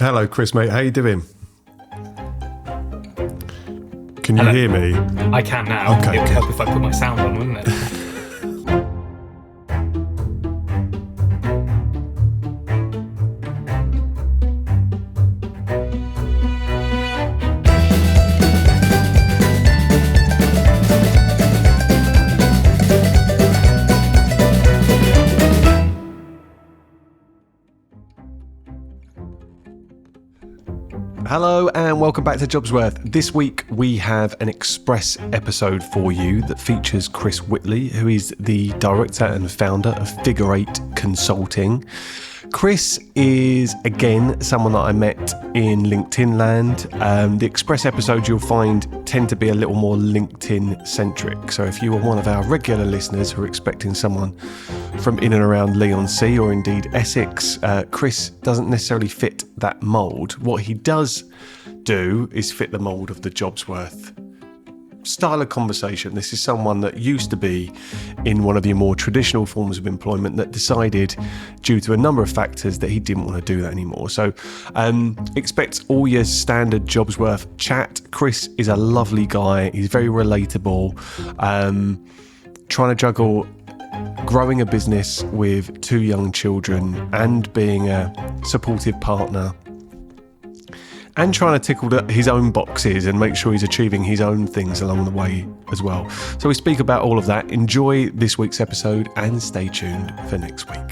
Hello, Chris, mate. How you doing? Can you Hello. hear me? I can now. Okay, It would good. help if I put my sound on, wouldn't it? Hello and welcome back to JobsWorth. This week we have an express episode for you that features Chris Whitley, who is the director and founder of Figure 8 Consulting. Chris is, again, someone that I met in LinkedIn land. The express episodes you'll find tend to be a little more LinkedIn centric. So if you are one of our regular listeners who are expecting someone from in and around Leigh-on-Sea or indeed Essex, Chris doesn't necessarily fit that mould. What he does do is fit the mould of the JobsWorth style of conversation. This is someone that used to be in one of your more traditional forms of employment that decided, due to a number of factors, that he didn't want to do that anymore. So expect all your standard JobsWorth chat. Chris is a lovely guy. He's very relatable. Trying to juggle growing a business with two young children and being a supportive partner, and trying to tickle his own boxes and make sure he's achieving his own things along the way as well. So we speak about all of that. Enjoy this week's episode and stay tuned for next week.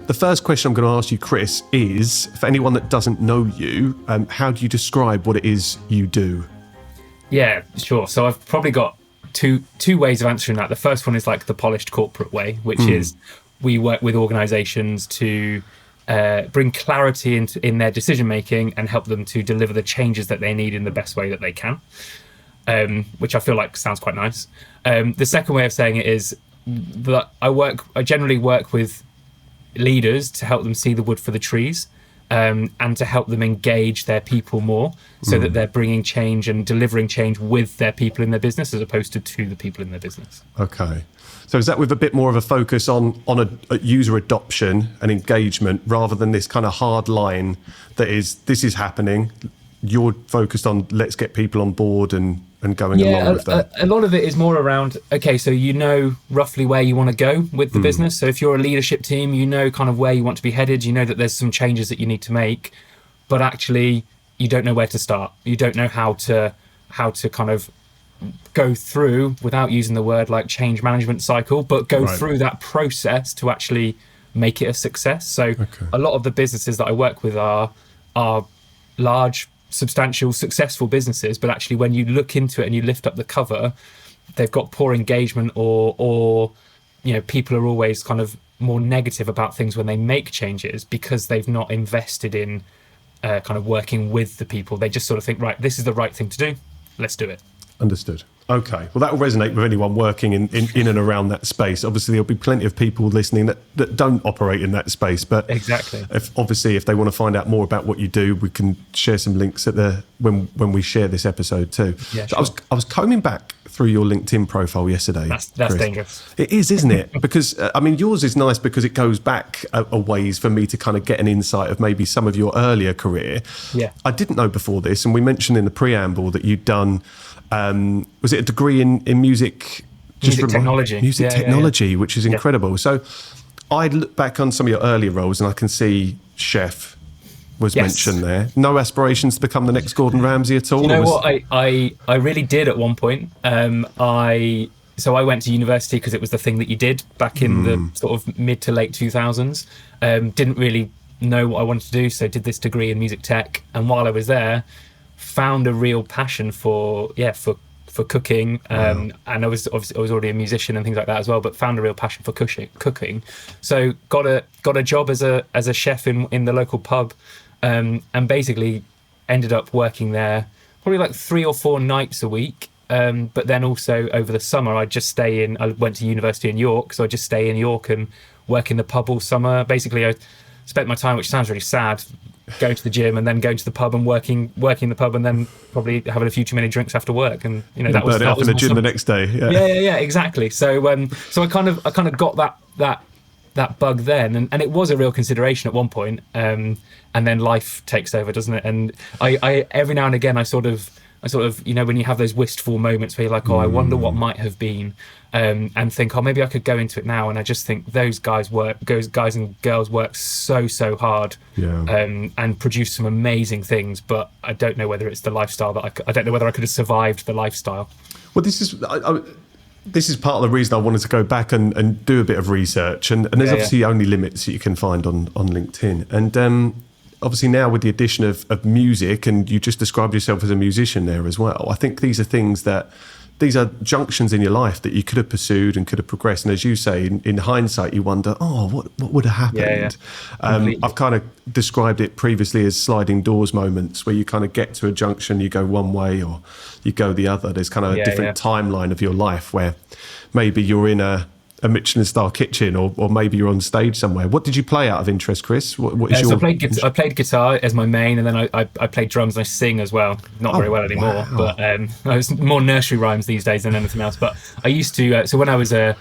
The first question I'm going to ask you, Chris, is, for anyone that doesn't know you, how do you describe what it is you do? Yeah, sure. So I've probably got two ways of answering that. The first one is like the polished corporate way, which is we work with organisations to bring clarity in their decision making and help them to deliver the changes that they need in the best way that they can, which I feel like sounds quite nice. The second way of saying it is that I generally work with leaders to help them see the wood for the trees, and to help them engage their people more, so that they're bringing change and delivering change with their people in their business as opposed to the people in their business. Okay. So is that with a bit more of a focus on a user adoption and engagement rather than this kind of hard line that is, this is happening, you're focused on let's get people on board and going along with that? A lot of it is more around, okay, so you know roughly where you want to go with the business. So if you're a leadership team, you know kind of where you want to be headed, you know that there's some changes that you need to make, but actually you don't know where to start. You don't know how to kind of go through, without using the word like change management cycle, but go through that process to actually make it a success. So a lot of the businesses that I work with are large, substantial, successful businesses, but actually when you look into it and you lift up the cover, they've got poor engagement, or you know, people are always kind of more negative about things when they make changes because they've not invested in kind of working with the people. They just sort of think, right, this is the right thing to do, let's do it. Understood. Okay. Well, that will resonate with anyone working in and around that space. Obviously, there'll be plenty of people listening that don't operate in that space. But exactly, if they want to find out more about what you do, we can share some links when we share this episode too. Yeah, so sure. I was combing back through your LinkedIn profile yesterday. That's Chris. dangerous. It is, isn't it? Because I mean, yours is nice because it goes back a ways for me to kind of get an insight of maybe some of your earlier career. Yeah. I didn't know before this, and we mentioned in the preamble that you'd done. Was it a degree in music? Technology. Music technology, which is incredible. Yeah. So I look back on some of your earlier roles and I can see chef was mentioned there. No aspirations to become the next Gordon Ramsay at all? You know what? I really did at one point. So I went to university because it was the thing that you did back in the sort of mid to late 2000s. Didn't really know what I wanted to do, so did this degree in music tech. And while I was there, found a real passion for cooking, and I was already a musician and things like that as well, but found a real passion for cooking. So got a job as a chef in the local pub, and basically ended up working there probably like 3 or 4 nights a week. But then also over the summer, I went to university in York, so I just stay in York and work in the pub all summer. Basically, I spent my time, which sounds really sad, going to the gym and then going to the pub and working the pub and then probably having a few too many drinks after work, and that was in the gym the next day. Yeah, exactly. So I kind of got that that bug then, and it was a real consideration at one point, and then life takes over, doesn't it? And I every now and again I sort of when you have those wistful moments where you're like, oh, I wonder what might have been, and think, oh, maybe I could go into it now. And I just think those guys and girls work so hard, and produce some amazing things. But I don't know whether it's the lifestyle that I don't know whether I could have survived the lifestyle. Well, this is part of the reason I wanted to go back and do a bit of research. And there's obviously only limits that you can find on LinkedIn. And obviously now with the addition of music, and you just described yourself as a musician there as well, I think these are junctions in your life that you could have pursued and could have progressed. And as you say, in hindsight, you wonder, what would have happened? I've kind of described it previously as sliding doors moments, where you kind of get to a junction, you go one way or you go the other. There's kind of a different timeline of your life where maybe you're in a Michelin star kitchen, or maybe you're on stage somewhere. What did you play out of interest, Chris? What is your... I played guitar as my main, and then I played drums and I sing as well. Not very well anymore, but I was more nursery rhymes these days than anything else. But I used to. So when I was a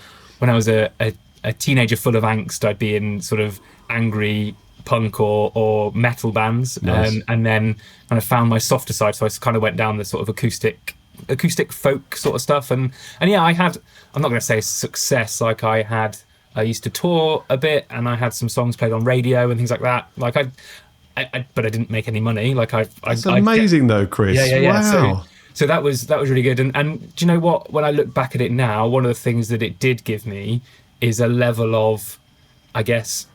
teenager full of angst, I'd be in sort of angry punk or metal bands, nice. And then kind of found my softer side. So I kind of went down the sort of acoustic folk sort of stuff, and yeah, I'm not going to say success. Like I used to tour a bit, and I had some songs played on radio and things like that. Like but I didn't make any money. Like That's amazing though, Chris. Yeah. Wow. So that was really good. And do you know what? When I look back at it now, one of the things that it did give me is a level of, I guess,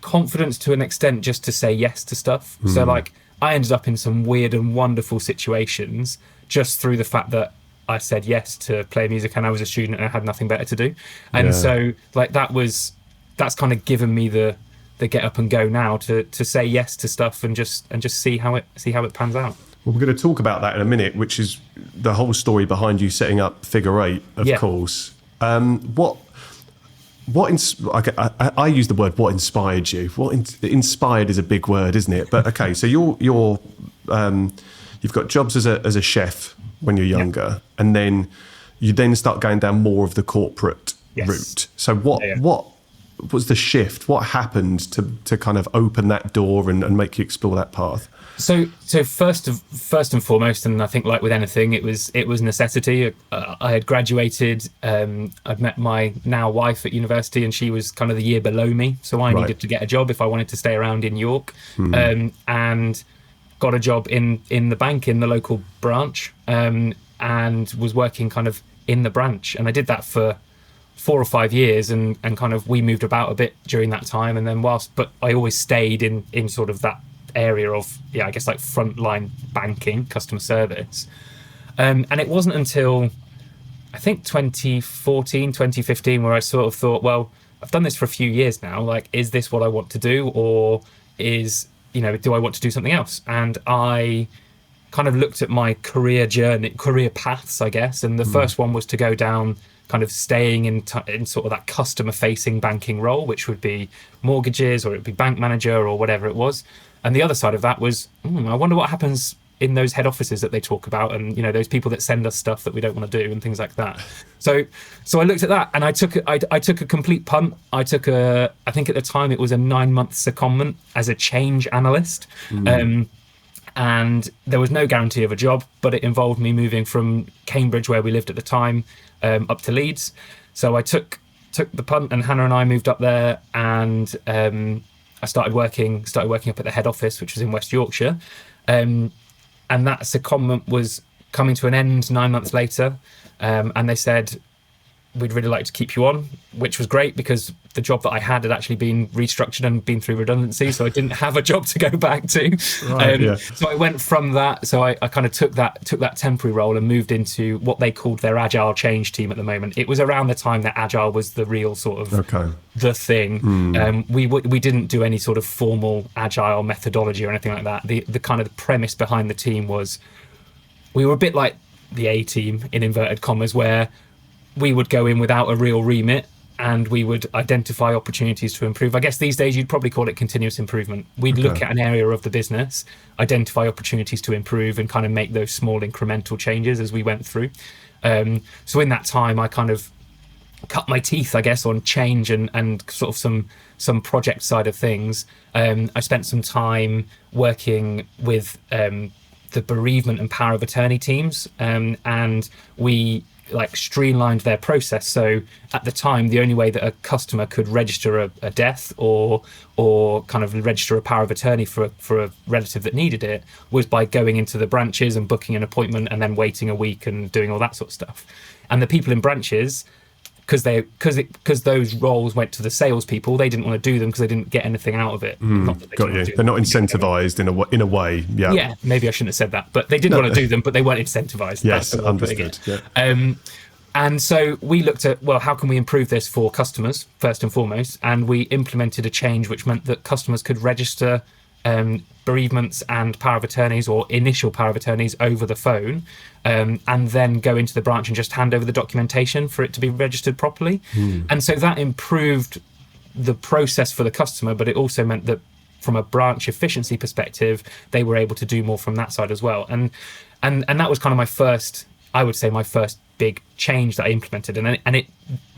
confidence to an extent, just to say yes to stuff. So like I ended up in some weird and wonderful situations just through the fact that I said yes to play music, and I was a student and I had nothing better to do. And so like that's kind of given me the get up and go now to say yes to stuff and just see how it pans out. Well, we're going to talk about that in a minute, which is the whole story behind you setting up Figure Eight, of course. I use the word what inspired you. Inspired is a big word, isn't it? But okay, so you've got jobs as a chef when you're younger, and then you then start going down more of the corporate route. So what was the shift? What happened to kind of open that door and make you explore that path? So first and foremost, and I think like with anything, it was necessity. I had graduated. I'd met my now wife at university, and she was kind of the year below me. So I needed to get a job if I wanted to stay around in York, and got a job in the bank in the local branch, and was working kind of in the branch. And I did that for 4 or 5 years, and kind of we moved about a bit during that time. And then but I always stayed in sort of that area of I guess like frontline banking, customer service, and it wasn't until I think 2014 2015 where I sort of thought, well, I've done this for a few years now, like is this what I want to do, or do I want to do something else? And I kind of looked at my career paths, I guess, and the first one was to go down kind of staying in sort of that customer facing banking role, which would be mortgages, or it would be bank manager, or whatever it was. And the other side of that was, I wonder what happens in those head offices that they talk about, and those people that send us stuff that we don't want to do and things like that. So I looked at that, and I took a complete punt. I think at the time it was a 9-month secondment as a change analyst, and there was no guarantee of a job, but it involved me moving from Cambridge, where we lived at the time, up to Leeds. So I took the punt, and Hannah and I moved up there, and I started working up at the head office, which was in West Yorkshire, and that secondment was coming to an end 9 months later, and they said, we'd really like to keep you on, which was great because the job that I had actually been restructured and been through redundancy, so I didn't have a job to go back to. So I went from that. So I kind of took that temporary role and moved into what they called their agile change team at the moment. It was around the time that agile was the real sort of the thing. We didn't do any sort of formal agile methodology or anything like that. The kind of the premise behind the team was we were a bit like the A team in inverted commas, where we would go in without a real remit and we would identify opportunities to improve. I guess these days you'd probably call it continuous improvement. We'd look at an area of the business, identify opportunities to improve, and kind of make those small incremental changes as we went through. So in that time, I kind of cut my teeth, I guess, on change and sort of some project side of things. I spent some time working with the bereavement and power of attorney teams, and we like streamlined their process. So at the time, the only way that a customer could register a death or kind of register a power of attorney for a relative that needed it was by going into the branches and booking an appointment and then waiting a week and doing all that sort of stuff. And the people in branches, because those roles went to the salespeople, they didn't want to do them because they didn't get anything out of it. Got you. They're not incentivized in a way. Yeah. Yeah, maybe I shouldn't have said that, but they did want to do them, but they weren't incentivized. Yes, understood. Yeah. And so we looked at, well, how can we improve this for customers first and foremost? And we implemented a change which meant that customers could register bereavements and power of attorneys or initial power of attorneys over the phone, and then go into the branch and just hand over the documentation for it to be registered properly. And so that improved the process for the customer, but it also meant that from a branch efficiency perspective, they were able to do more from that side as well. And that was kind of my first big change that I implemented, and it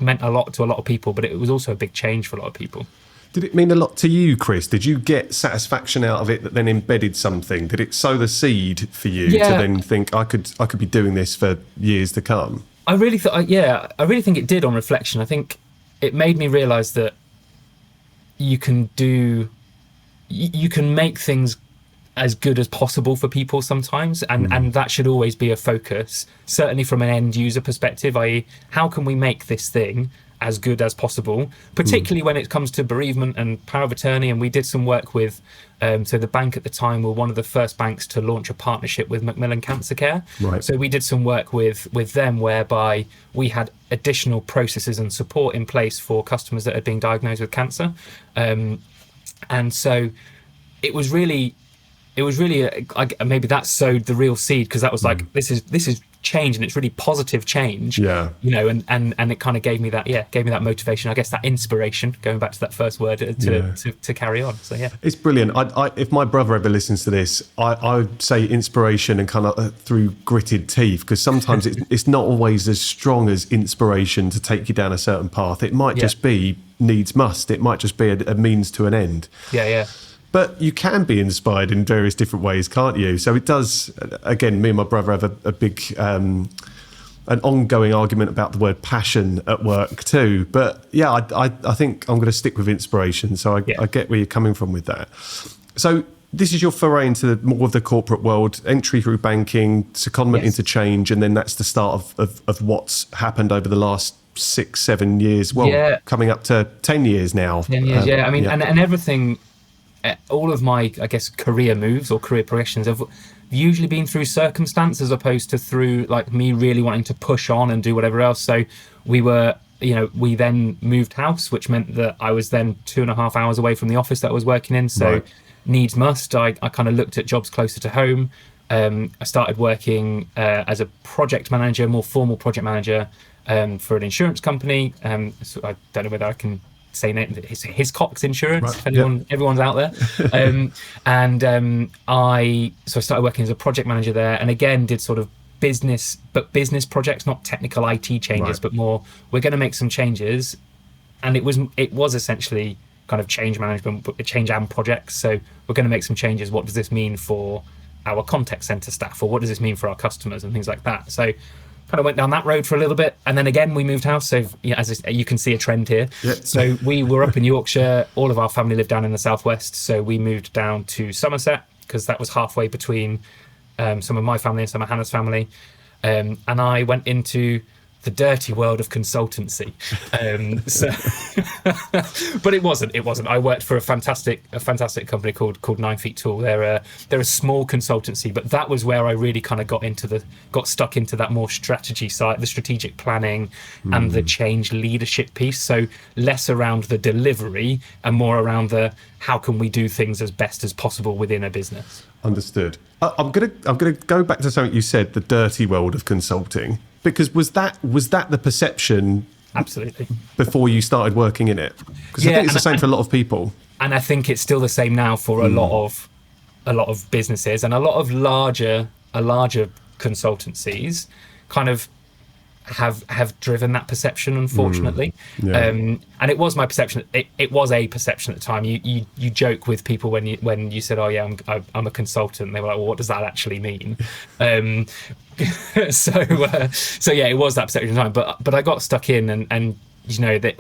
meant a lot to a lot of people, but it was also a big change for a lot of people. Did it mean a lot to you, Chris? Did you get satisfaction out of it that then embedded something? Did it sow the seed for you to then think I could be doing this for years to come? I really think it did on reflection. I think it made me realise that you can make things as good as possible for people sometimes, and that should always be a focus, certainly from an end user perspective, i.e. how can we make this thing as good as possible, particularly when it comes to bereavement and power of attorney. And we did some work with so the bank at the time were one of the first banks to launch a partnership with Macmillan Cancer Care. Right. So we did some work with them whereby we had additional processes and support in place for customers that had been diagnosed with cancer, and so it was really maybe that sowed the real seed, because that was like this is change, and it's really positive change. Yeah. And it kind of gave me that motivation, I guess, that inspiration, going back to that first word, to carry on. So yeah, it's brilliant. I if my brother ever listens to this, I would say inspiration and kind of through gritted teeth, because sometimes it's not always as strong as inspiration to take you down a certain path. It might just be needs must. It might just be a means to an end. Yeah. But you can be inspired in various different ways, can't you? So it does, again, me and my brother have a big, an ongoing argument about the word passion at work too. But yeah, I think I'm going to stick with inspiration. So I get where you're coming from with that. So this is your foray into more of the corporate world, entry through banking, secondment into change, and then that's the start of what's happened over the last 6-7 years. Well, coming up to 10 years now. 10 years, I mean, and everything... all of my, I guess, career moves or career progressions have usually been through circumstance as opposed to through like me really wanting to push on and do whatever else. So we then moved house, which meant that I was then 2.5 hours away from the office that I was working in. So needs must, I kind of looked at jobs closer to home. I started working as a project manager, more formal project manager for an insurance company. So I don't know whether I can say his Cox Insurance, if everyone's out there. I started working as a project manager there, and again did sort of business projects, not technical IT changes, but more we're going to make some changes, and it was essentially kind of change management, change and projects. So we're going to make some changes. What does this mean for our contact center staff, or what does this mean for our customers and things like that? So kind of went down that road for a little bit, and then again we moved house. So as you can see a trend here. So we were up in Yorkshire, all of our family lived down in the southwest, so we moved down to Somerset because that was halfway between some of my family and some of Hannah's family, and I went into the dirty world of consultancy. But it wasn't. I worked for a fantastic company called 9 Feet Tall. They're a small consultancy, but that was where I really kind of got stuck into that more strategy side, the strategic planning and the change leadership piece. So less around the delivery and more around the how can we do things as best as possible within a business. Understood. I'm gonna go back to something you said, the dirty world of consulting. Because was that the perception? Absolutely. Before you started working in it, because I think it's the same for a lot of people. And I think it's still the same now for a lot of businesses and a lot of larger consultancies. Kind of have driven that perception, unfortunately. And it was my perception. It was a perception at the time. You joke with people when you said, "Oh yeah, I'm a consultant." And they were like, "Well, what does that actually mean?" So yeah, it was that perception at the time. But I got stuck in, and that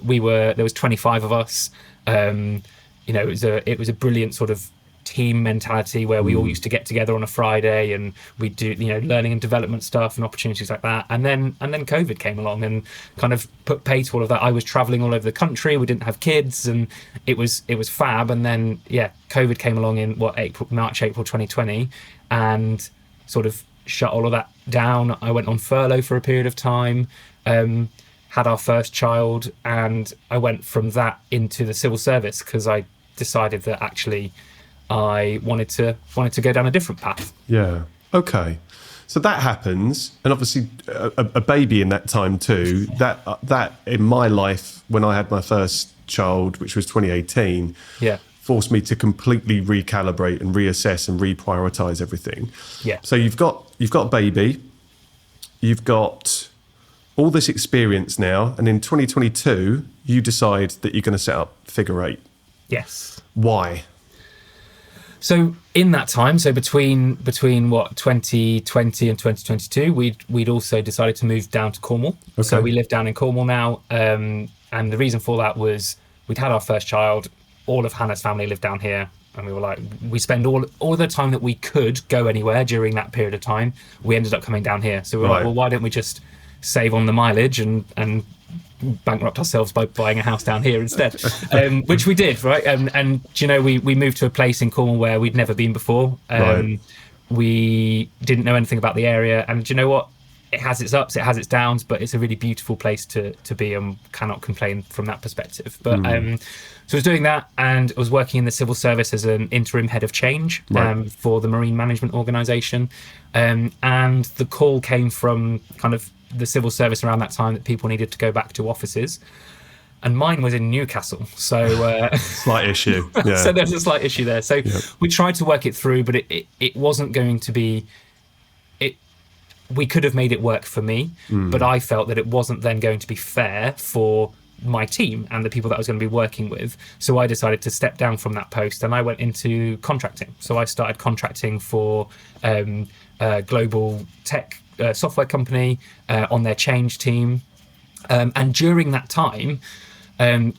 there was 25 of us. It was a brilliant sort of team mentality where we all used to get together on a Friday and we'd do learning and development stuff and opportunities like that. And then COVID came along and kind of put pay to all of that. I was traveling all over the country. We didn't have kids, and it was fab. And then COVID came along in March, April 2020, and sort of shut all of that down. I went on furlough for a period of time. Had our first child, and I went from that into the civil service because I decided that actually I wanted to go down a different path. Yeah. Okay. So that happens, and obviously a baby in that time too. That in my life when I had my first child, which was 2018, forced me to completely recalibrate and reassess and reprioritize everything. Yeah. So you've got a baby, you've got all this experience now, and in 2022 you decide that you're going to set up Figure Eight. Yes. Why? So in that time, so between what 2020 and 2022, we'd also decided to move down to Cornwall. Okay. So we live down in Cornwall now, and the reason for that was we'd had our first child. All of Hannah's family lived down here, and we were like, we spend all the time that we could go anywhere during that period of time. We ended up coming down here, so we were like, well, why don't we just save on the mileage and bankrupt ourselves by buying a house down here instead, which we did, right? And we moved to a place in Cornwall where we'd never been before. We didn't know anything about the area, and do you know what? It has its ups, it has its downs, but it's a really beautiful place to be, and cannot complain from that perspective. But so I was doing that, and I was working in the civil service as an interim head of change for the marine management organisation, and the call came from kind of the civil service around that time that people needed to go back to offices, and mine was in Newcastle, so slight issue. Yeah. So there's a slight issue there. So we tried to work it through, but it wasn't going to be. We could have made it work for me, but I felt that it wasn't then going to be fair for my team and the people that I was going to be working with. So I decided to step down from that post, and I went into contracting. So I started contracting for a global tech software company on their change team. And during that time,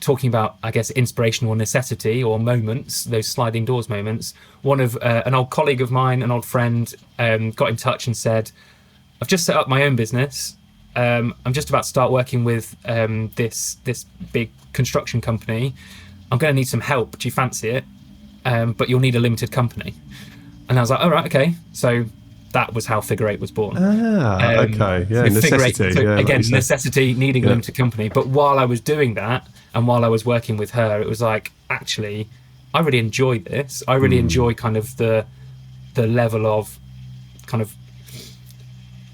talking about, I guess, inspirational necessity or moments, those sliding doors moments, one of an old colleague of mine, an old friend, got in touch and said, I've just set up my own business. I'm just about to start working with this big construction company. I'm going to need some help. Do you fancy it? But you'll need a limited company. And I was like, all right, okay. So that was how Figure Eight was born. Okay. Yeah, necessity. So again, necessity, needing a limited company. But while I was doing that, and while I was working with her, it was like, actually, I really enjoy this. I really enjoy kind of the level of kind of,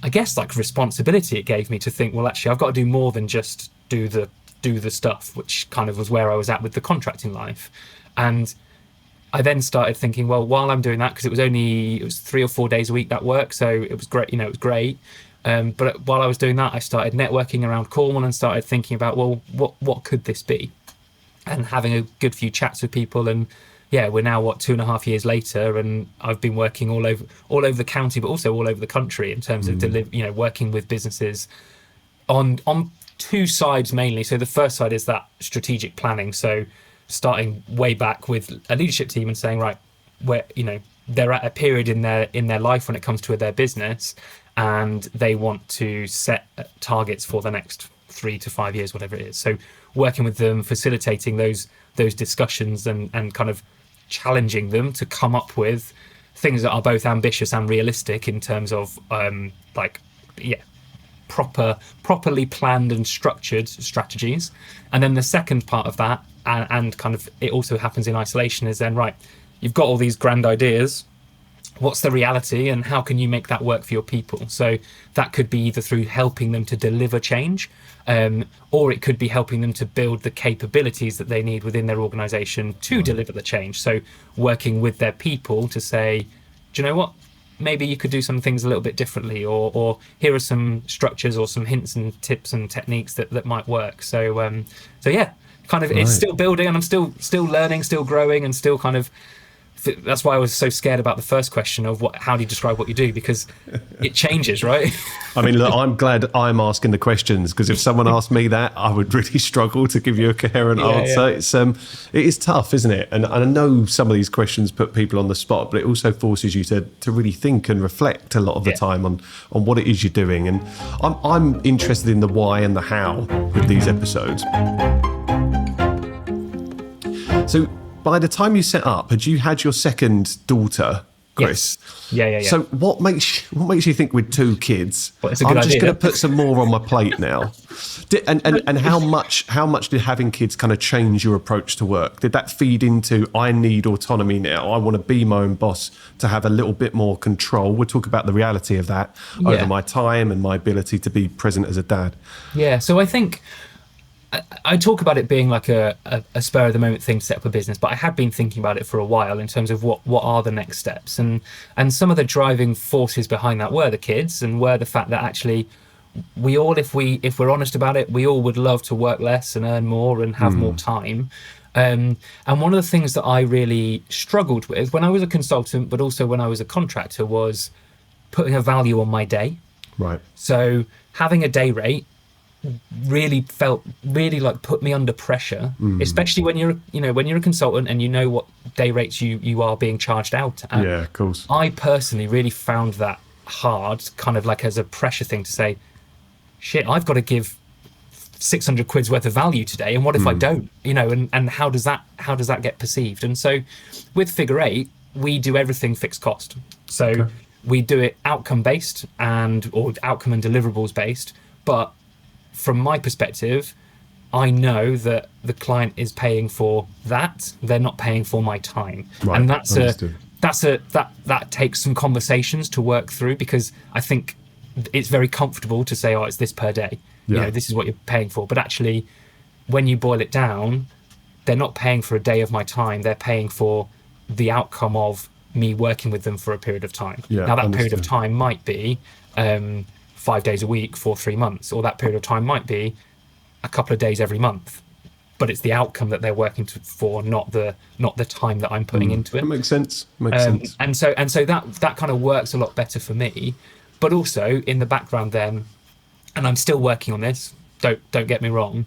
I guess, like responsibility it gave me to think, well, actually, I've got to do more than just do the stuff, which kind of was where I was at with the contracting life. And I then started thinking, well, while I'm doing that, because it was 3 or 4 days a week that work, so it was great, it was great. But while I was doing that, I started networking around Cornwall and started thinking about, well, what could this be? And having a good few chats with people, and we're now 2.5 years later, and I've been working all over the county, but also all over the country in terms of working with businesses on two sides mainly. So the first side is that strategic planning. So starting way back with a leadership team and saying, right, where they're at a period in their life when it comes to their business, and they want to set targets for the next 3 to 5 years, whatever it is. So working with them, facilitating those discussions and kind of challenging them to come up with things that are both ambitious and realistic in terms of properly planned and structured strategies. And then the second part of that, and kind of it also happens in isolation, is then, right, you've got all these grand ideas, what's the reality, and how can you make that work for your people? So that could be either through helping them to deliver change, or it could be helping them to build the capabilities that they need within their organization to deliver the change. So working with their people to say, do you know what, maybe you could do some things a little bit differently, or here are some structures or some hints and tips and techniques that might work. So yeah, kind of it's still building, and I'm still learning, still growing, and still kind of. That's why I was so scared about the first question of how do you describe what you do, because it changes, right? I mean, look, I'm glad I'm asking the questions, because if someone asked me that, I would really struggle to give you a coherent answer. Yeah. It is tough, isn't it? And I know some of these questions put people on the spot, but it also forces you to really think and reflect a lot of the time on what it is you're doing. And I'm interested in the why and the how with these episodes. So, by the time you set up, had you had your second daughter, Chris? Yes. Yeah. So what makes you think with 2 kids, well, it's a good I'm just idea. going to put some more on my plate now? And how much did having kids kind of change your approach to work? Did that feed into, I need autonomy now, I want to be my own boss, to have a little bit more control? We'll talk about the reality of that over my time and my ability to be present as a dad. Yeah, so I think I talk about it being like a spur of the moment thing to set up a business, but I had been thinking about it for a while in terms of what are the next steps, and some of the driving forces behind that were the kids, and were the fact that actually we all, if we're honest about it, we all would love to work less and earn more and have more time. And one of the things that I really struggled with when I was a consultant, but also when I was a contractor, was putting a value on my day. Right. So having a day rate really like put me under pressure, especially when you're a consultant and you know what day rates you are being charged out at. Yeah, of course. I personally really found that hard, kind of like as a pressure thing to say, shit, I've got to give 600 quid's worth of value today, and what if I don't? And how does that get perceived? And so with Figure 8, we do everything fixed cost. So we do it outcome based or outcome and deliverables based, but from my perspective, I know that the client is paying for that. They're not paying for my time. Right. And that takes some conversations to work through, because I think it's very comfortable to say, oh, it's this per day. Yeah. This is what you're paying for. But actually, when you boil it down, they're not paying for a day of my time. They're paying for the outcome of me working with them for a period of time. Yeah, now, that period of time might be 5 days a week for 3 months, or that period of time might be a couple of days every month, but it's the outcome that they're working for, not the time that I'm putting into it. That makes sense. Sense. And so that kind of works a lot better for me. But also in the background then, and I'm still working on this, don't get me wrong,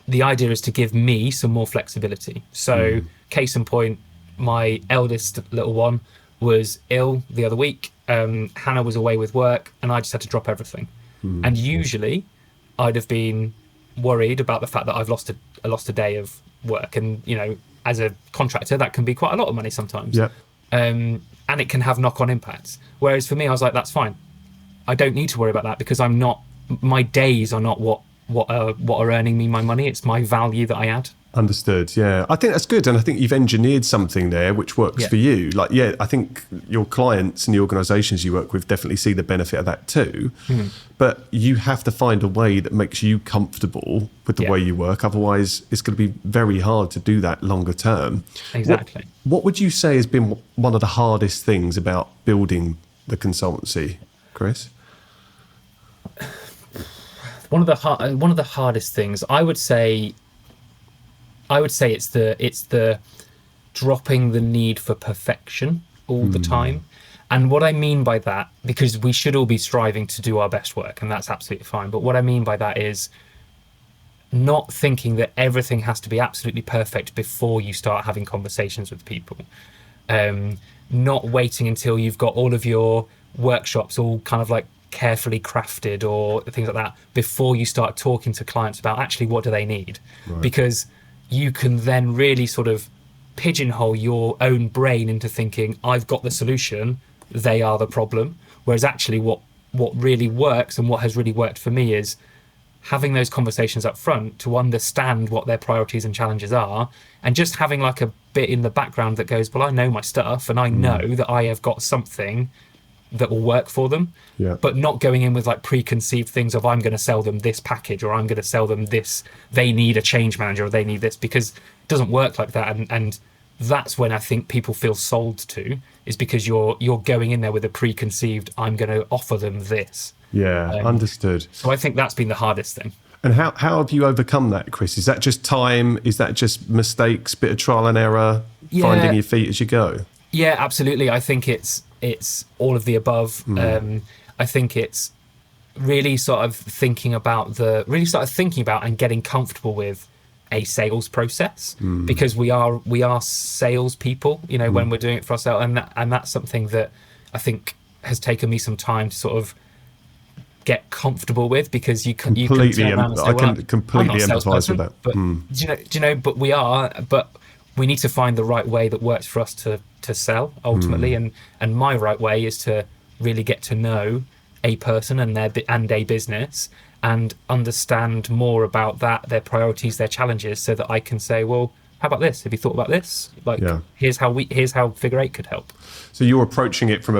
the idea is to give me some more flexibility. So case in point, my eldest little one was ill the other week. Hannah was away with work, and I just had to drop everything. And usually I'd have been worried about the fact that I've lost a day of work, and as a contractor that can be quite a lot of money sometimes. And it can have knock-on impacts, whereas for me I was like, that's fine, I don't need to worry about that, because my days are not what are earning me my money. It's my value that I add. Understood. Yeah, I think that's good, and I think you've engineered something there which works for you. I think your clients and the organisations you work with definitely see the benefit of that too. But you have to find a way that makes you comfortable with the way you work. Otherwise, it's going to be very hard to do that longer term. Exactly. What would you say has been one of the hardest things about building the consultancy, Chris? One of the hardest things, I would say it's the dropping the need for perfection all the time. And what I mean by that, because we should all be striving to do our best work, and that's absolutely fine, but what I mean by that is not thinking that everything has to be absolutely perfect before you start having conversations with people. Not waiting until you've got all of your workshops all kind of like carefully crafted or things like that before you start talking to clients about actually what do they need. Because you can then really sort of pigeonhole your own brain into thinking, I've got the solution, they are the problem. Whereas actually what really works, and what has really worked for me, is having those conversations up front to understand what their priorities and challenges are, and just having like a bit in the background that goes, well, I know my stuff, and I know that I have got something that will work for them, but not going in with like preconceived things of, I'm going to sell them this package, or I'm going to sell them this, they need a change manager, or they need this, because it doesn't work like that. And that's when I think people feel sold to, is because you're going in there with a preconceived, I'm going to offer them this. Yeah, understood. So I think that's been the hardest thing. And how have you overcome that, Chris? Is that just time? Is that just mistakes, bit of trial and error, finding your feet as you go? Yeah, absolutely. I think it's all of the above. I think it's really sort of thinking about and getting comfortable with a sales process, because we are salespeople, when we're doing it for ourselves, and that's something that I think has taken me some time to sort of get comfortable with, because you can turn around and say, well, I can completely empathise with that. But do you know? But we are. But we need to find the right way that works for us to sell ultimately, and my right way is to really get to know a person and a business, and understand more about that, their priorities, their challenges, so that I can say, well, how about this? Have you thought about this? Here's how Figure Eight could help. So you're approaching it from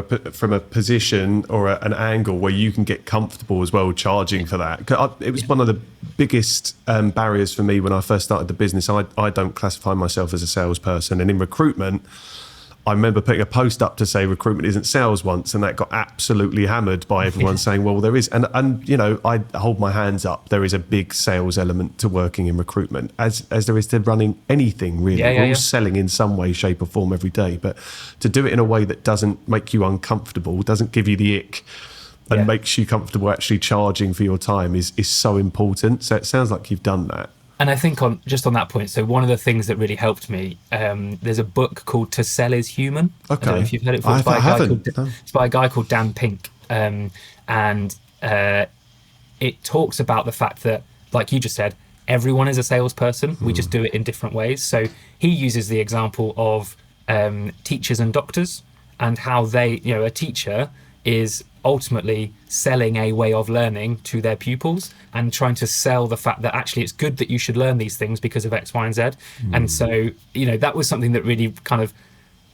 a position or an angle where you can get comfortable as well, charging for that. It was one of the biggest barriers for me when I first started the business. I don't classify myself as a salesperson, and in recruitment, I remember putting a post up to say recruitment isn't sales once, and that got absolutely hammered by everyone saying, well, there is. And I hold my hands up. There is a big sales element to working in recruitment, as there is to running anything, really. We're all selling in some way, shape or form every day. But to do it in a way that doesn't make you uncomfortable, doesn't give you the ick, and makes you comfortable actually charging for your time is so important. So it sounds like you've done that. And I think on that point, so one of the things that really helped me, there's a book called To Sell is Human. Okay. I don't know if you've heard it before. It's by a guy called Dan Pink. And it talks about the fact that, like you just said, everyone is a salesperson. We just do it in different ways. So he uses the example of teachers and doctors, and how a teacher is ultimately selling a way of learning to their pupils, and trying to sell the fact that actually it's good that you should learn these things because of X, Y, and Z. And so, that was something that really kind of,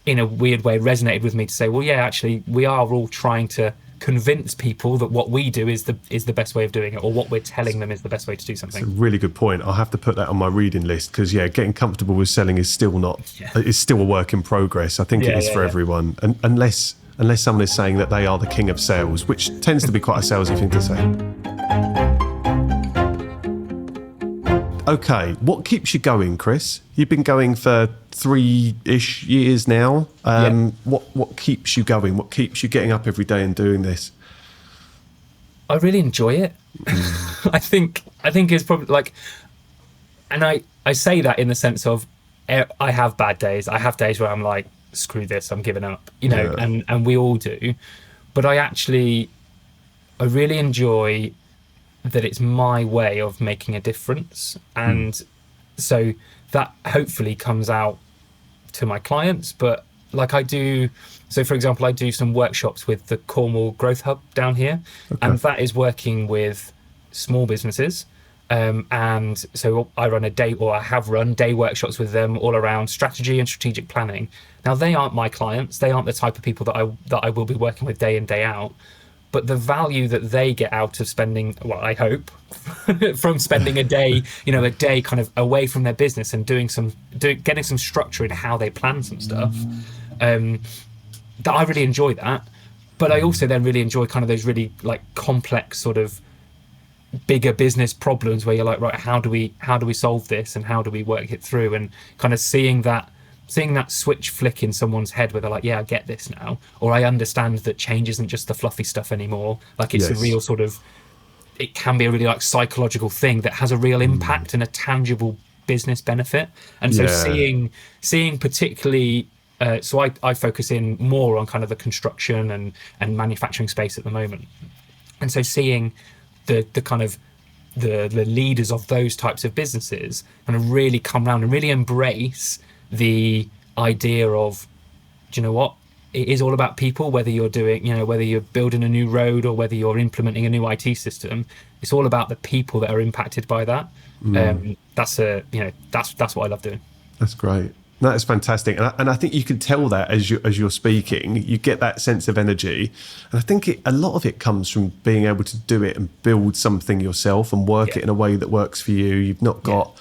in a weird way, resonated with me, to say, well, yeah, actually, we are all trying to convince people that what we do is the best way of doing it, or what we're telling them is the best way to do something. It's a really good point. I'll have to put that on my reading list, because getting comfortable with selling is still it's still a work in progress. I think it is for everyone, and unless someone is saying that they are the king of sales, which tends to be quite a salesy thing to say. Okay, what keeps you going, Chris? You've been going for 3-ish years now. What keeps you going? What keeps you getting up every day and doing this? I really enjoy it. I think it's probably like, and I say that in the sense of, I have bad days. I have days where I'm like, screw this, I'm giving up, and we all do. But I really enjoy that it's my way of making a difference. And so that hopefully comes out to my clients. But like for example, I do some workshops with the Cornwall Growth Hub down here. Okay. And that is working with small businesses. And so I have run day workshops with them all around strategy and strategic planning. Now, they aren't my clients. They aren't the type of people that I will be working with day in, day out. But the value that they get out of spending, well, I hope, from spending a day kind of away from their business and getting some structure in how they plan some stuff, that I really enjoy that. But I also then really enjoy kind of those really like complex sort of bigger business problems where you're like, right, how do we solve this, and how do we work it through, and kind of seeing that switch flick in someone's head where they're like, yeah, I get this now, or I understand that change isn't just the fluffy stuff anymore. Like it's a real sort of, it can be a really like psychological thing that has a real impact and a tangible business benefit. And so seeing particularly, so I focus in more on kind of the construction and manufacturing space at the moment. And so seeing the kind of the leaders of those types of businesses kind of really come around and really embrace the idea of, do you know what? It is all about people, whether you're building a new road or whether you're implementing a new IT system. It's all about the people that are impacted by that. That's what I love doing. That's great. That is fantastic. And I think you can tell that as you're speaking, you get that sense of energy. And I think a lot of it comes from being able to do it and build something yourself and work it in a way that works for you. You've not got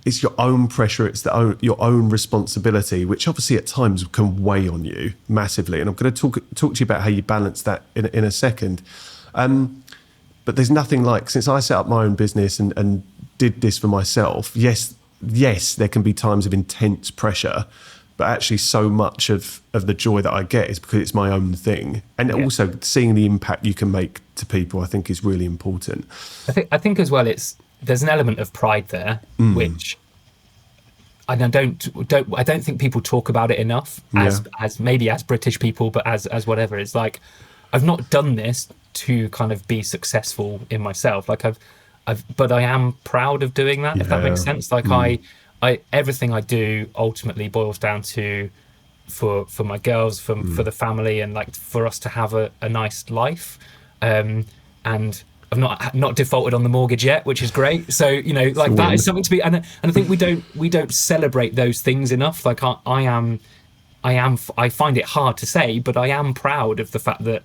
it's your own pressure, it's your own responsibility, which obviously at times can weigh on you massively. And I'm going to talk to you about how you balance that in a second. But there's nothing like, since I set up my own business and did this for myself, yes, there can be times of intense pressure, but actually so much of the joy that I get is because it's my own thing. And also seeing the impact you can make to people, I think is really important. I think as well, there's an element of pride there, which I don't think people talk about it enough as maybe as British people, but as whatever. It's like, I've not done this to kind of be successful in myself. Like but I am proud of doing that, if that makes sense. Like I everything I do ultimately boils down to for my girls, for the family, and like for us to have a nice life. And I've not defaulted on the mortgage yet, which is great. So, you know, like that is something to be, and I think we don't celebrate those things enough. Like I find it hard to say, but I am proud of the fact that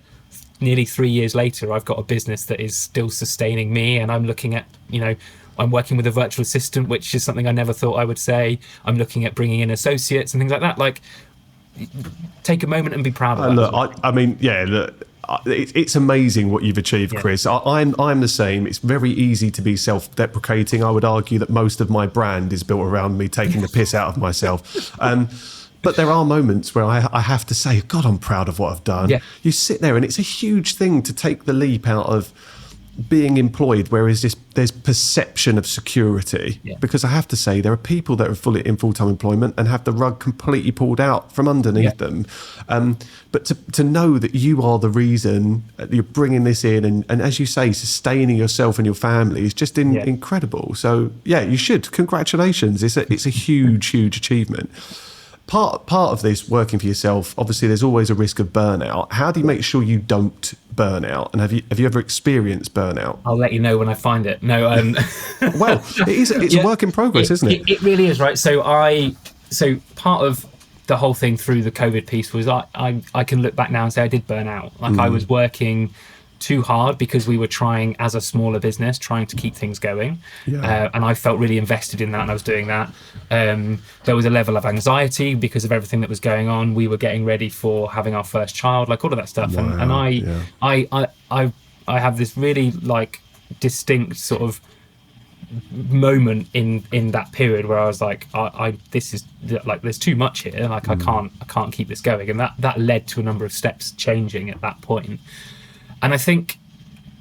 nearly 3 years later, I've got a business that is still sustaining me, and I'm looking at, you know, I'm working with a virtual assistant, which is something I never thought I would say. I'm looking at bringing in associates and things like that. Like, take a moment and be proud of that. Look, I mean, yeah, look, it's amazing what you've achieved, Chris. I'm the same. It's very easy to be self-deprecating. I would argue that most of my brand is built around me taking the piss out of myself. But there are moments where I have to say, God, I'm proud of what I've done. Yeah. You sit there and it's a huge thing to take the leap out of being employed, whereas there's perception of security. Yeah. Because I have to say, there are people that are in full-time employment and have the rug completely pulled out from underneath them. But to know that you are the reason you're bringing this in and as you say, sustaining yourself and your family is just incredible. So yeah, you should. Congratulations. It's a huge, huge achievement. Part of this, working for yourself, obviously there's always a risk of burnout. How do you make sure you don't burn out? And have you ever experienced burnout? I'll let you know when I find it. No, well, it's a work in progress, isn't it? It really is, right? So part of the whole thing through the COVID piece was I can look back now and say I did burn out. Like I was working too hard because we were trying, as a smaller business, trying to keep things going. And I felt really invested in that, and I was doing that. There was a level of anxiety because of everything that was going on. We were getting ready for having our first child, like all of that stuff. Wow. I have this really like distinct sort of moment in that period where I was like, this is like, there's too much here. Like I can't keep this going. And that led to a number of steps changing at that point. And I think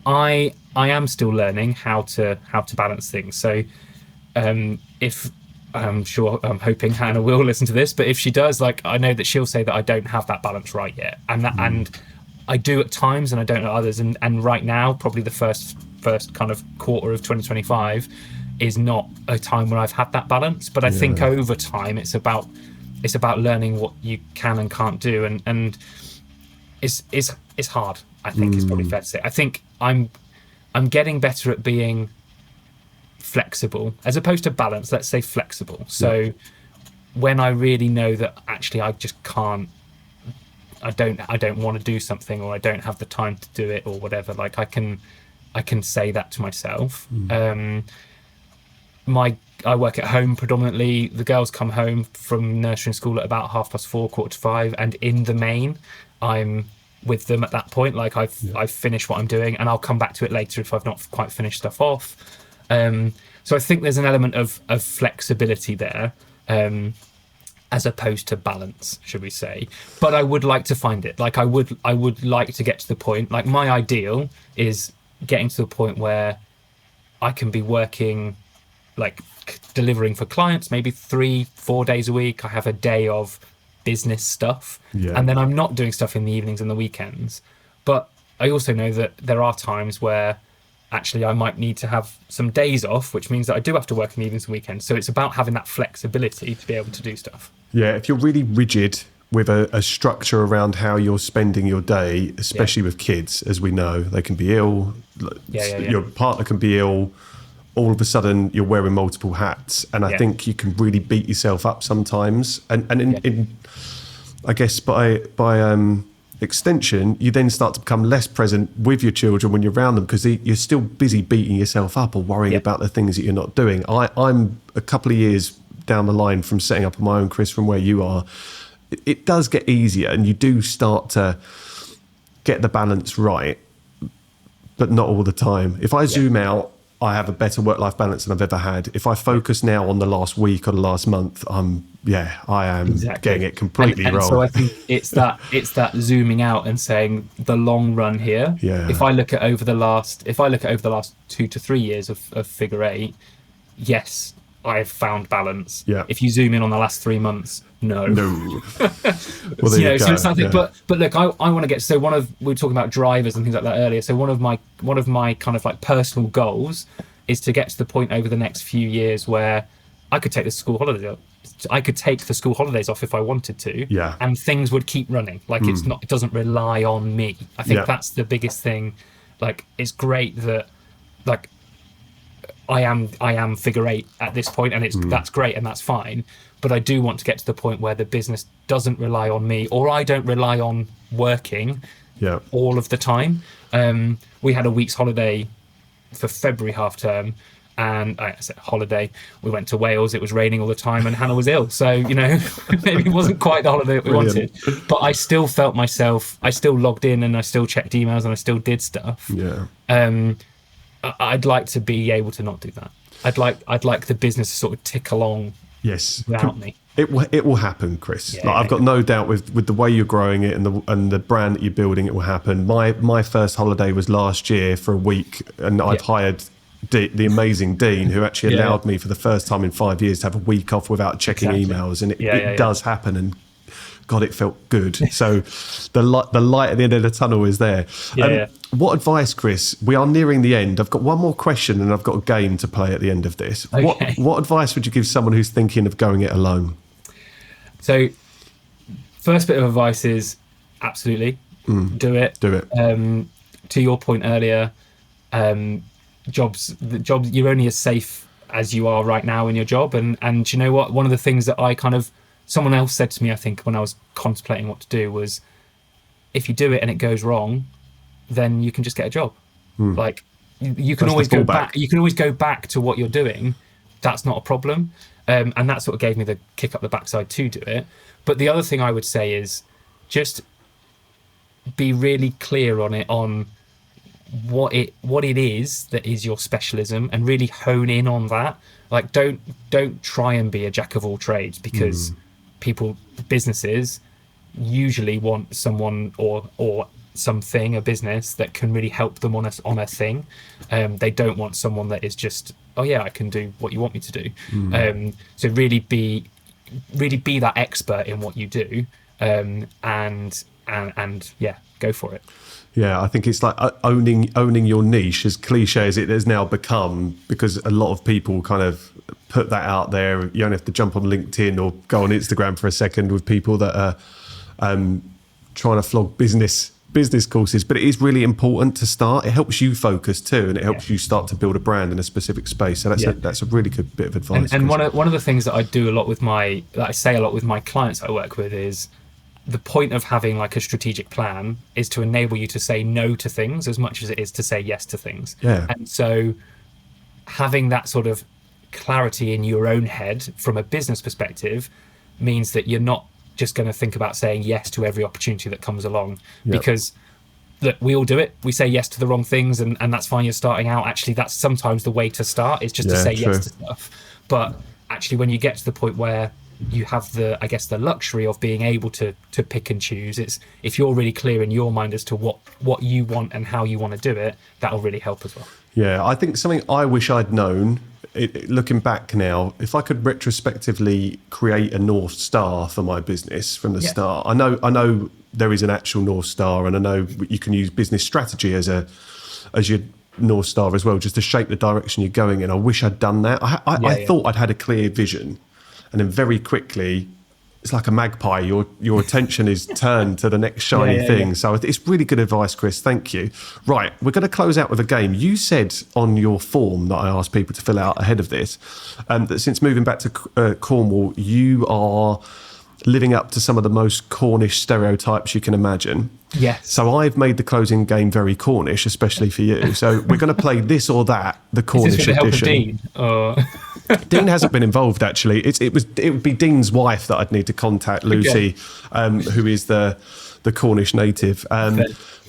I am still learning how to balance things. So if I'm hoping Hannah will listen to this, but if she does, like I know that she'll say that I don't have that balance right yet, and I do at times, and I don't at others. And right now, probably the first kind of quarter of 2025 is not a time where I've had that balance. But I think over time, it's about learning what you can and can't do, and it's hard. I think it's probably fair to say. I think I'm getting better at being flexible as opposed to balance. Let's say flexible. So when I really know that actually I just can't, I don't want to do something, or I don't have the time to do it, or whatever. Like I can say that to myself. I work at home predominantly. The girls come home from nursery and school at about 4:30, 4:45, and in the main, I'm with them at that point. Like I've finished what I'm doing, and I'll come back to it later if I've not quite finished stuff off. So I think there's an element of flexibility there, as opposed to balance, should we say. But I would like to find it. Like I would like to get to the point, like my ideal is getting to the point where I can be working, like delivering for clients, maybe 3-4 days a week. I have a day of business stuff, and then I'm not doing stuff in the evenings and the weekends. But I also know that there are times where actually I might need to have some days off, which means that I do have to work in the evenings and weekends. So it's about having that flexibility to be able to do stuff. Yeah, if you're really rigid with a structure around how you're spending your day, especially with kids, as we know, they can be ill. Your partner can be ill. All of a sudden, you're wearing multiple hats, and I think you can really beat yourself up sometimes. And I guess by extension, you then start to become less present with your children when you're around them because you're still busy beating yourself up or worrying about the things that you're not doing. I'm a couple of years down the line from setting up on my own, Chris, from where you are. It does get easier and you do start to get the balance right, but not all the time. If I zoom out, I have a better work-life balance than I've ever had. If I focus now on the last week or the last month, I am getting it completely wrong. So I think it's that zooming out and saying the long run here. Yeah. If I look at over the last 2 to 3 years of Figure Eight, yes, I've found balance. Yeah. If you zoom in on the last 3 months, no. Well, So it's something. But look, I want to get. So we were talking about drivers and things like that earlier. So one of my kind of like personal goals is to get to the point over the next few years where I could take the school holidays. I could take the school holidays off if I wanted to. Yeah. And things would keep running. Like it doesn't rely on me. I think that's the biggest thing. Like it's great that like I am Figure Eight at this point, and that's great and that's fine. But I do want to get to the point where the business doesn't rely on me, or I don't rely on working all of the time. We had a week's holiday for February half term, and I said holiday. We went to Wales. It was raining all the time, and Hannah was ill. So maybe it wasn't quite the holiday that we wanted. But I still felt myself. I still logged in, and I still checked emails, and I still did stuff. Yeah. I'd like to be able to not do that. I'd like the business to sort of tick along. Yes, without me. It will happen, Chris. I've got no doubt with the way you're growing it and the brand that you're building, it will happen. My first holiday was last year for a week, and I've hired the amazing Dean, who actually allowed me for the first time in 5 years to have a week off without checking emails, and it does happen. And God, it felt good. So the light at the end of the tunnel is there. What advice, Chris? We are nearing the end. I've got one more question and I've got a game to play at the end of this. Okay. What advice would you give someone who's thinking of going it alone? So first bit of advice is absolutely do it. Do it. To your point earlier, jobs, you're only as safe as you are right now in your job. And you know what? One of the things that someone else said to me, I think, when I was contemplating what to do was, if you do it and it goes wrong, then you can just get a job. Like you can always go back. You can always go back to what you're doing. That's not a problem. And that sort of gave me the kick up the backside to do it. But the other thing I would say is just be really clear on what it is that is your specialism, and really hone in on that. Like don't try and be a jack of all trades, because businesses usually want someone or something, a business that can really help them on a thing. They don't want someone that is just, oh yeah, I can do what you want me to do. So really be that expert in what you do, and go for it. Yeah, I think it's like owning your niche, as cliche as it has now become, because a lot of people kind of put that out there. You only have to jump on LinkedIn or go on Instagram for a second with people that are trying to flog business courses. But it is really important to start. It helps you focus too, and it helps you start to build a brand in a specific space. So that's a really good bit of advice. And one of the things that I do a lot that I say a lot with my clients I work with is, the point of having like a strategic plan is to enable you to say no to things as much as it is to say yes to things. Yeah. And so having that sort of clarity in your own head from a business perspective means that you're not just going to think about saying yes to every opportunity that comes along. Because look, we all do it. We say yes to the wrong things, and that's fine. You're starting out. Actually, that's sometimes the way to start, is just to say yes to stuff. But actually, when you get to the point where you have the luxury of being able to pick and choose, it's, if you're really clear in your mind as to what you want and how you want to do it, that'll really help as well. Yeah, I think something I wish I'd known, looking back now, if I could retrospectively create a North Star for my business from the start. I know there is an actual North Star, and I know you can use business strategy as your North Star as well, just to shape the direction you're going in. I wish I'd done that. I thought I'd had a clear vision, and then very quickly, it's like a magpie. Your attention is turned to the next shiny thing. Yeah. So it's really good advice, Chris. Thank you. Right, we're going to close out with a game. You said on your form that I asked people to fill out ahead of this, that since moving back to Cornwall, you are living up to some of the most Cornish stereotypes you can imagine. Yes. So I've made the closing game very Cornish, especially for you. So we're going to play This or That, the Cornish Is this with the help of edition. Dean? Or... Dean hasn't been involved, actually. It would be Dean's wife that I'd need to contact, Lucy, who is the Cornish native.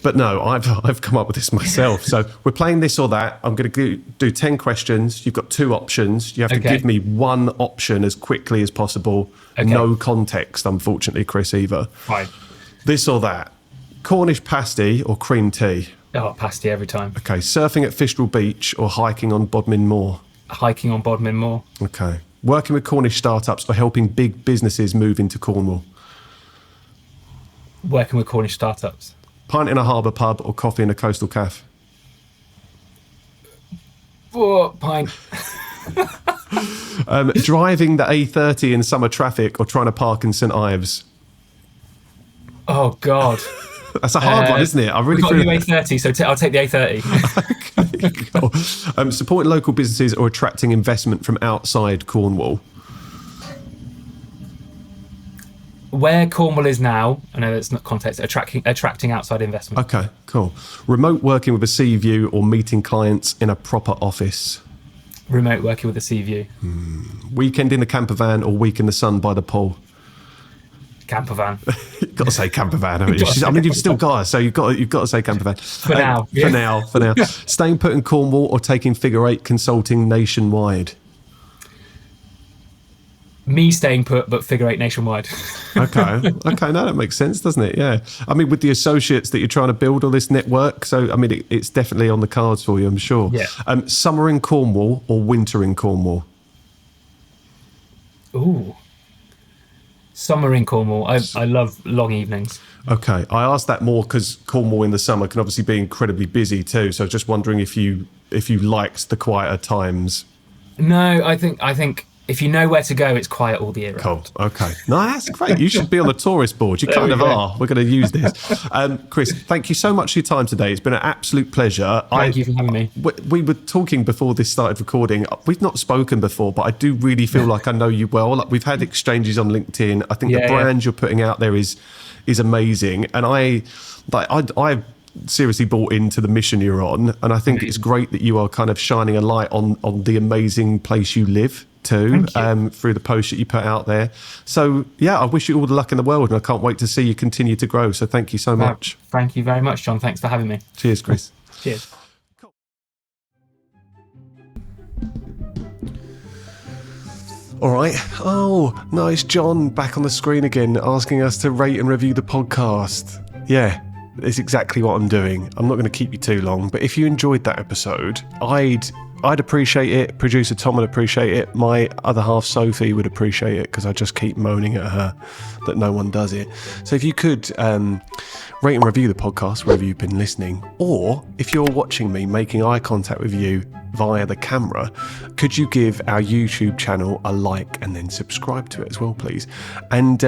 But no, I've come up with this myself. So we're playing This or That. I'm going to do 10 questions. You've got 2 options. You have to give me one option as quickly as possible. Okay. No context, unfortunately, Chris, either. Fine. This or That. Cornish pasty or cream tea? Oh, pasty every time. Okay. Surfing at Fistral Beach or hiking on Bodmin Moor? Hiking on Bodmin Moor. Okay. Working with Cornish startups or helping big businesses move into Cornwall? Working with Cornish startups. Pint in a harbour pub or coffee in a coastal cafe? Pint. Driving the A30 in summer traffic or trying to park in St Ives? Oh, God. That's a hard one, isn't it? I really We've got a feel new A30, so I'll take the A30. Okay, cool. Supporting local businesses or attracting investment from outside Cornwall? Where Cornwall is now, I know that's not context, attracting outside investment. Okay, cool. Remote working with a sea view or meeting clients in a proper office? Remote working with a sea view. Weekend in the camper van or week in the sun by the pool? Camper van. You've got to say camper van, haven't you? I mean, you've still got to, so you've got to say camper van. For now. For now. Staying put in Cornwall or taking figure 8 consulting nationwide? Me staying put, but figure 8 nationwide. Okay, no, that makes sense, doesn't it? Yeah. I mean, with the associates that you're trying to build all this network, so, I mean, it's definitely on the cards for you, I'm sure. Yeah. Summer in Cornwall or winter in Cornwall? Ooh. Summer in Cornwall. I love long evenings. Okay, I asked that more because Cornwall in the summer can obviously be incredibly busy too. So just wondering if you liked the quieter times. No, I think if you know where to go, it's quiet all the year round. Cool. Okay. No, that's great. You should be on the tourist board. You kind of are. We're going to use this. Chris, thank you so much for your time today. It's been an absolute pleasure. Thank you for having me. We were talking before this started recording. We've not spoken before, but I do really feel like I know you well. Like we've had exchanges on LinkedIn. I think the brand you're putting out there is amazing. And I've seriously bought into the mission you're on. And I think it's great that you are kind of shining a light on the amazing place you live too, through the post that you put out there. So yeah, I wish you all the luck in the world, and I can't wait to see you continue to grow. So thank you so much. Thank you very much, John. Thanks for having me. Cheers, Chris. Cheers. Cool. All right. Oh, nice. John back on the screen again, asking us to rate and review the podcast. Yeah, it's exactly what I'm doing. I'm not going to keep you too long, but if you enjoyed that episode, I'd appreciate it. Producer Tom would appreciate it. My other half, Sophie, would appreciate it because I just keep moaning at her that no one does it. So if you could rate and review the podcast wherever you've been listening, or if you're watching me making eye contact with you via the camera, could you give our YouTube channel a like and then subscribe to it as well, please? And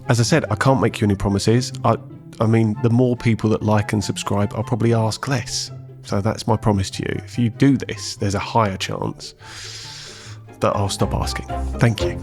as I said, I can't make you any promises. I mean, the more people that like and subscribe, I'll probably ask less. So that's my promise to you. If you do this, there's a higher chance that I'll stop asking. Thank you.